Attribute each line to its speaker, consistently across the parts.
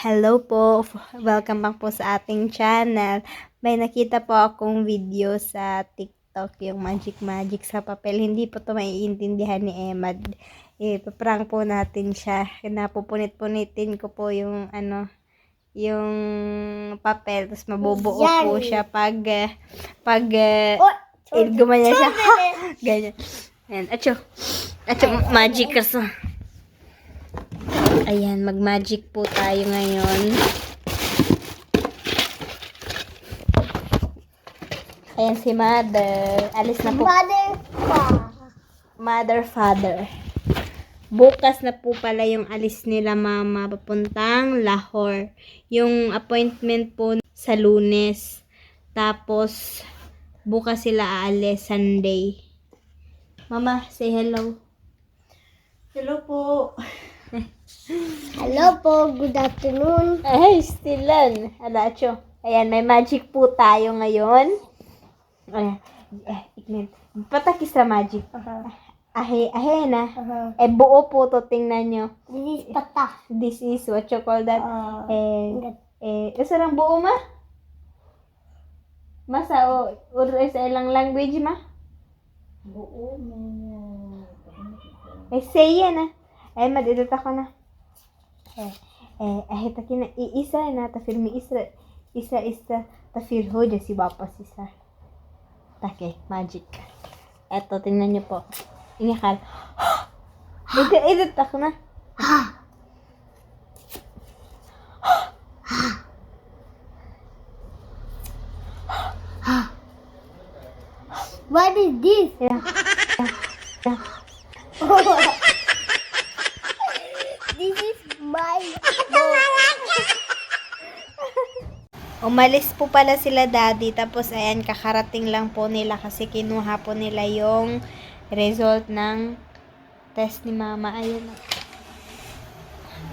Speaker 1: Hello po, welcome back po sa ating channel. May nakita po akong video sa TikTok, yung magic sa papel. Hindi po ito maiintindihan ni Emad. Paprank po natin siya. Napupunit-punitin ko po yung yung papel, tapos mabubuo po siya pag gumanya siya. Ganyan. Ayan, acho, magic kasi. Ayan, mag-magic po tayo ngayon. Ayan si Mother. Alis na po. Mother, Father. Bukas na po pala yung alis nila mama papuntang Lahore. Yung appointment po sa Lunes. Tapos, bukas sila aalis Sunday. Mama, say hello. Hello po.
Speaker 2: Hello po, good afternoon.
Speaker 1: Ay, stilan. Alacho. Ayan, may magic po tayo ngayon. Ayan, patakis na magic. Ahe na. Buo po to, tingnan nyo.
Speaker 2: This is pata.
Speaker 1: This is what you call that. Isa lang buo ma? Masa o sa ilang language ma?
Speaker 2: Buo mo.
Speaker 1: Say yan Ay, madidot ako na. Takin na. Isa na, tafir mi isa, tafir ho, si bapas isa. Take, magic. Eto, tingnan nyo po. Inikal. Idot ako na.
Speaker 2: What is this?
Speaker 1: Yeah.
Speaker 2: This is my book.
Speaker 1: Umalis po pala sila daddy, tapos ayan, kakarating lang po nila kasi kinuha po nila yung result ng test ni mama.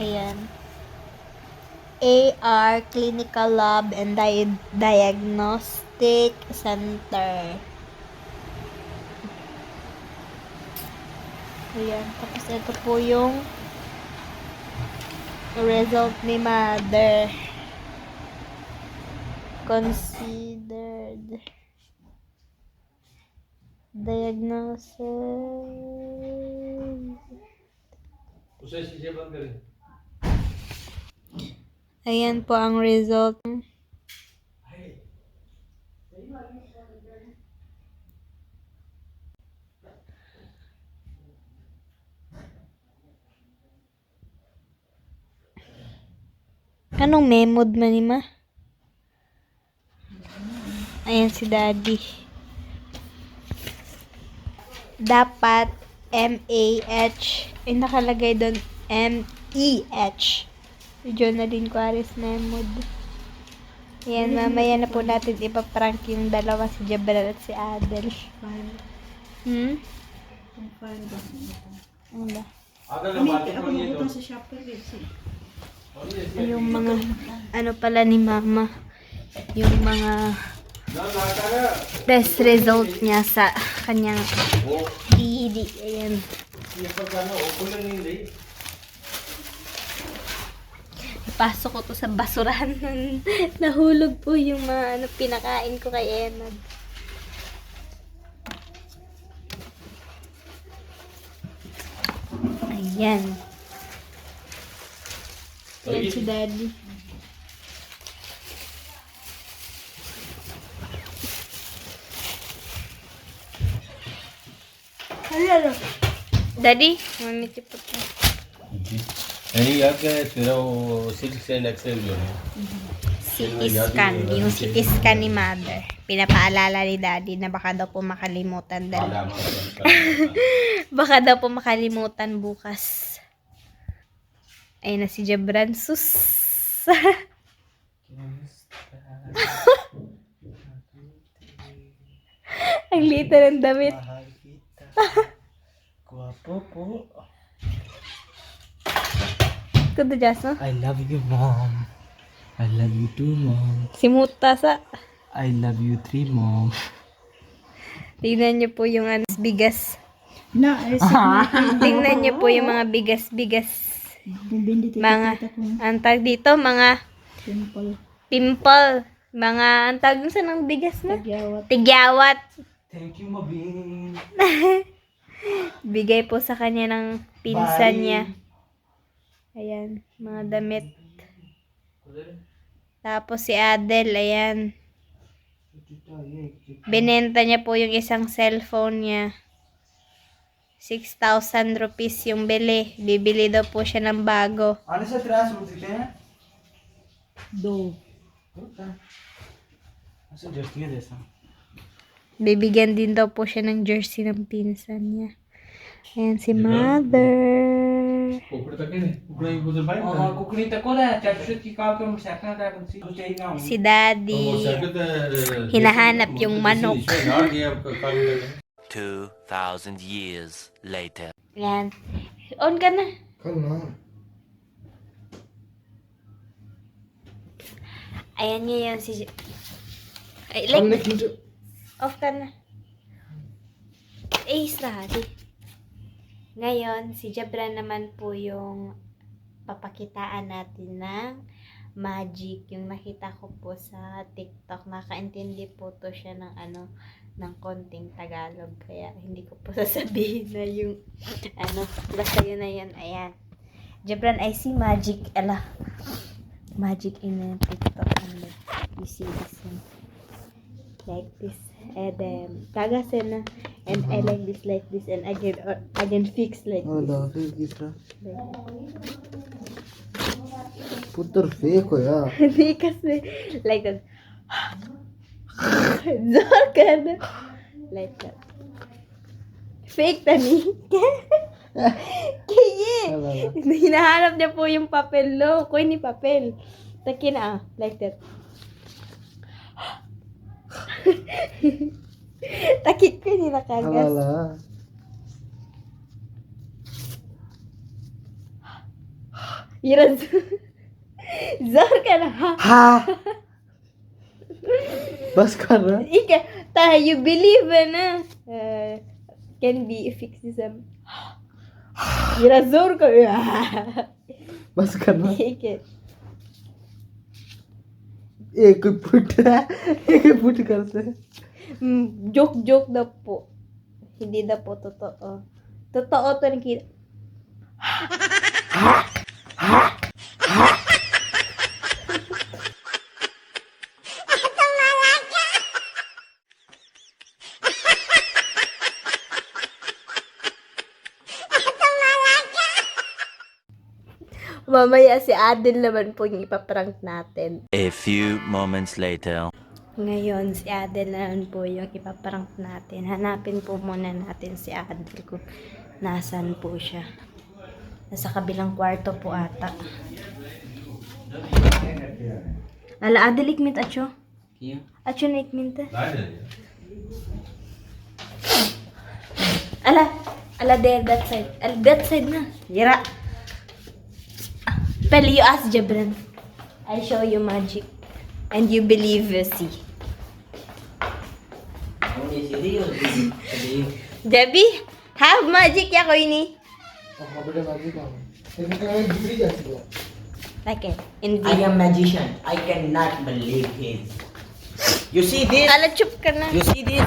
Speaker 1: Ayan. AR Clinical Lab and Diagnostic Center. Ayan. Tapos ito po yung result ni mother. Considered diagnosis. Ayan po ang result. Anong memod man ni ma? Ayan si daddy. Dapat M-A-H. Nakalagay doon M-E-H. Jonalyn Quares memod. Ayan, mamaya na po natin ipaprank yung dalawa, si Jabral at si Adel. Ano ba? Yung mga pala ni mama, yung mga test result niya sa kanyang DD. Ayan. Ipasok ko to sa basurahan. Nahulog po yung mga pinakain ko kay Emad. Ayan. Ayan si daddy.
Speaker 2: Hello.
Speaker 1: Daddy, mamiti po ito.
Speaker 3: नहीं याद है तेरा वो 6 and XL जो है
Speaker 1: CT scan. Yung CT scan ni mother. Pinapaalala ni daddy na baka daw po makalimutan. Baka daw po makalimutan bukas. Ayun na si Jabran. Sus. Ang liit na ng damit.
Speaker 3: Guwapo po.
Speaker 1: Kundo Jasno.
Speaker 3: I love you, mom. I love you too, mom.
Speaker 1: Si Muta sa.
Speaker 3: I love you three, mom.
Speaker 1: Tingnan niyo po yung bigas.
Speaker 2: No,
Speaker 1: Tingnan niyo po yung mga bigas-bigas. Mga, ang tag dito, mga pimple. Mga, ang tag dun sa ng bigas na? Tigyawat.
Speaker 3: Thank you, Mabin.
Speaker 1: Bigay po sa kanya ng pinsan niya. Ayan, mga damit. Tapos si Adel, ayan. Binenta niya po yung isang cellphone niya. 6,000 rupees yung bili. Bibili daw po siya ng bago.
Speaker 4: आने से त्रास हो सकते हैं
Speaker 2: दो
Speaker 4: ऐसे जस्टिया जैसा
Speaker 1: Bibigyan din daw po siya ng jersey ng pinsan niya. Ayan si mother.
Speaker 3: ऊपर तक है ऊपर ही उधर भाई
Speaker 4: हाँ कुकड़ी तक को ना चटचट की काल पे मुशक्कत है कुछ कुछ चाहिए ना
Speaker 1: Si daddy. Hinahanap yung manok.
Speaker 5: 2,000 years later.
Speaker 1: Ayan. On ka na.
Speaker 4: कल ना
Speaker 1: Ayan ngayon si... Ay, like, off ka na. Sorry. Ngayon, si Jabran naman po yung papakitaan natin ng magic. Yung nakita ko po sa TikTok. Nakaintindi po to siya ng ng konting Tagalog. Kaya hindi ko po sasabihin na yung basta yun na yun. Ayan. Jabran, I see magic. Magic in the TikTok. You see this one. Like this. And then, kagasin na. And I like this, and I can fix like this.
Speaker 4: ला फिर किसका
Speaker 1: Like,
Speaker 4: पुत्र फेक हो यार
Speaker 1: hindi kasi, like that. Zor ka na. Like that. Fake tani. Kaya, hinahanap niya po yung papel, lo. Kuy ni papel. Taki na, like that. Takik ko nila kagas.
Speaker 4: La
Speaker 1: Yun. Zor ka na, ha?
Speaker 4: हाँ बस कर रहा
Speaker 1: Ika, you believe na. Can be fixed some. Yun, zor ka.
Speaker 4: बस करना
Speaker 1: Ika.
Speaker 4: एक फुट एक फुट करते
Speaker 1: Joke daw po. Hindi daw po totoo. Totoo to nakita. Mamaya si Adel naman po yung ipaprank natin.
Speaker 5: A few moments later.
Speaker 1: Ngayon, si Adel naman po yung ipaprank natin. Hanapin po muna natin si Adel kung nasan po siya. Nasa kabilang kwarto po ata. Ala, Adel, ikmit acho. Acho na ikmit. Ala, there, that side. Ala, that side na. Yara. Pero you ask Jabran. I show you magic. And you believe, see. Debbie, have magic ya ko ini. Like it. In
Speaker 6: I am magician. I cannot believe his. You see this?
Speaker 1: Ala, chup ka na.
Speaker 6: You see this?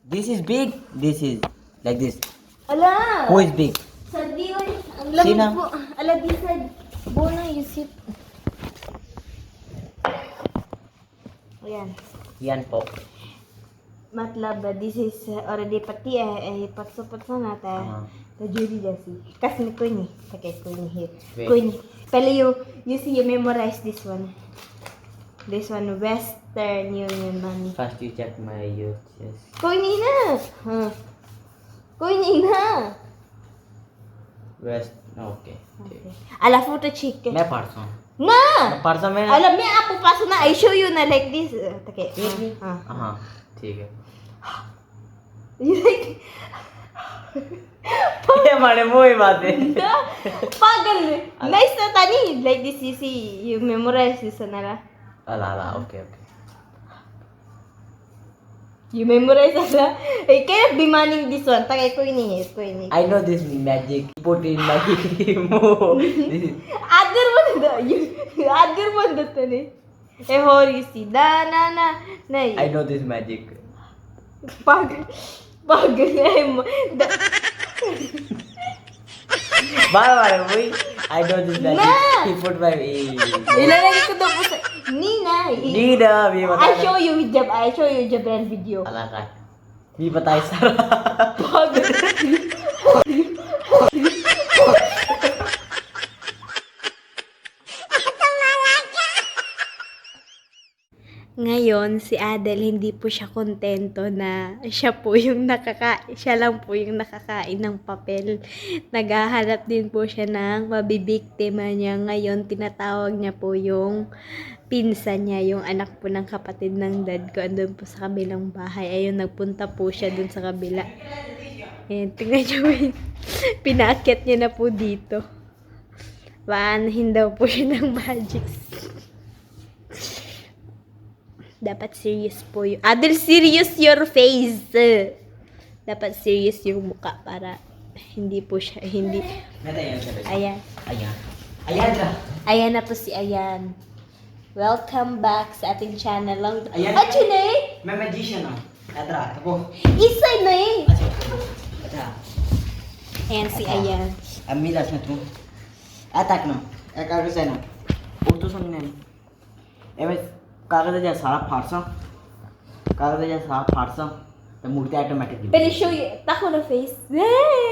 Speaker 6: This is big. This is like this.
Speaker 1: Ala!
Speaker 6: Who is big?
Speaker 1: Sadi, oy. Ang lamig
Speaker 6: Sino?
Speaker 1: po. Ala, di sad. Bona, you sit. Ayan.
Speaker 6: Yan po.
Speaker 1: मतलब this is already पट्टी है 500 आता है तो जूरी जैसी कस में कोई नहीं तके कोई नहीं है
Speaker 6: Wait.
Speaker 1: कोई नहीं पहले you see you memorize this one Western Union money
Speaker 6: First you check my youth. Yes.
Speaker 1: कोई नहीं ना हाँ कोई नहीं ना
Speaker 6: West. Okay.
Speaker 1: अला फोटो check के
Speaker 6: मैं परसों.
Speaker 1: ना
Speaker 6: परसों में.
Speaker 1: अला मैं आपको पास ना I show you ना like this तके हाँ
Speaker 6: हाँ ठीक है.
Speaker 1: you like
Speaker 6: ये बड़े मोई बात है.
Speaker 1: pagal nice na tani like this you see you memorize this na la
Speaker 6: अला अला okay okay.
Speaker 1: You memorize ala. I cannot be manning this one. Tagay ko ini.
Speaker 6: I know this magic. Put in my this is
Speaker 1: Other one da. Other one da tane. Eh horisi. Da na. Nahi.
Speaker 6: I know this magic.
Speaker 1: Pag.
Speaker 6: Bye, boy. I know this magic.
Speaker 1: Na!
Speaker 6: He put my
Speaker 1: Ilalagay ko daw po sa... Nina.
Speaker 6: Nina, भी बता
Speaker 1: I show you Jabran video.
Speaker 6: अलग है भी बताए सारा
Speaker 1: Ngayon, si Adel, hindi po siya kontento na siya lang po yung nakakain ng papel. Naghahanap din po siya ng mabibiktima niya. Ngayon, tinatawag niya po yung pinsan niya, yung anak po ng kapatid ng dad ko. Andun po sa kabilang bahay. Ayun, nagpunta po siya dun sa kabila. Ayan, tingnan niyo yun. Pinaakyat niya na po dito. Paanahin daw po siya ng magics. Dapat serious po yung... Adel, serious your face! Dapat serious yung mukha para hindi po siya, hindi... Ayan. Ayan na po si Ayan. Welcome back sa ating channel.
Speaker 6: Ayan.
Speaker 1: Chine!
Speaker 6: मैं magician हूँ इधर देखो
Speaker 1: Isay na eh!
Speaker 6: अच्छा
Speaker 1: Ayan si Ayan.
Speaker 6: अम्मी लास्ट तू तक ना कागज है ना वो तो सुनने एवं कागज जैसा सारा फाड़सा तो मूर्ति automatic
Speaker 1: Pero show you, tako na face.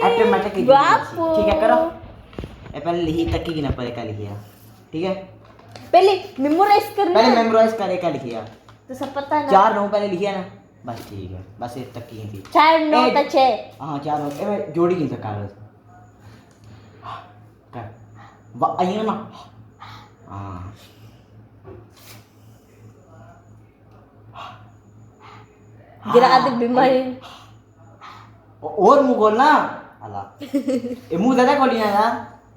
Speaker 6: Automatic
Speaker 1: Guwapo!
Speaker 6: ठीक है करो ये पहले लिखी तक की ना पहले का लिखिया ठीक है
Speaker 1: Pele, memorize ka
Speaker 6: पहले
Speaker 1: na.
Speaker 6: मेमोराइज करे का लिखिया
Speaker 1: To sa pata na.
Speaker 6: 4 नो पहले लिखिया ना बस ठीक है बस ये तक की थी
Speaker 1: Char no
Speaker 6: Eh,
Speaker 1: tache.
Speaker 6: हाँ 4 नो ए मैं जोड़ी की कागज कर वाह आई ना हाँ
Speaker 1: Gira ka din bimahin.
Speaker 6: और मुंह खोलना अल्लाह ये मुंह ज्यादा खोलिया ना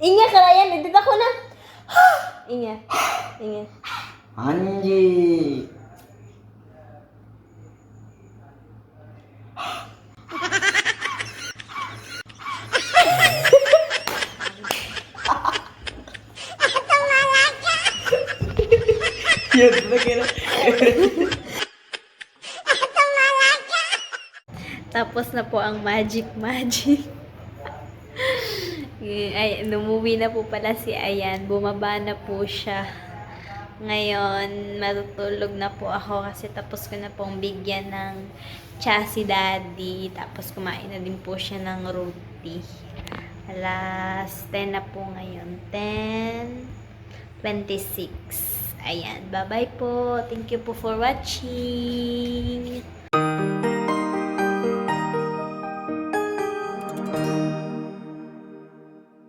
Speaker 1: Inya ka na yan. Edit ako na. Inya.
Speaker 6: हाँ जी ये तो कह रहा
Speaker 1: Tapos na po ang magic. Ay, lumuwi na po pala si Ayan. Bumaba na po siya. Ngayon, matutulog na po ako kasi tapos ko na pong bigyan ng cha si Daddy. Tapos kumain na din po siya ng roti. Alas 10 na po ngayon. 10:26. Ayan. Bye-bye po. Thank you po for watching.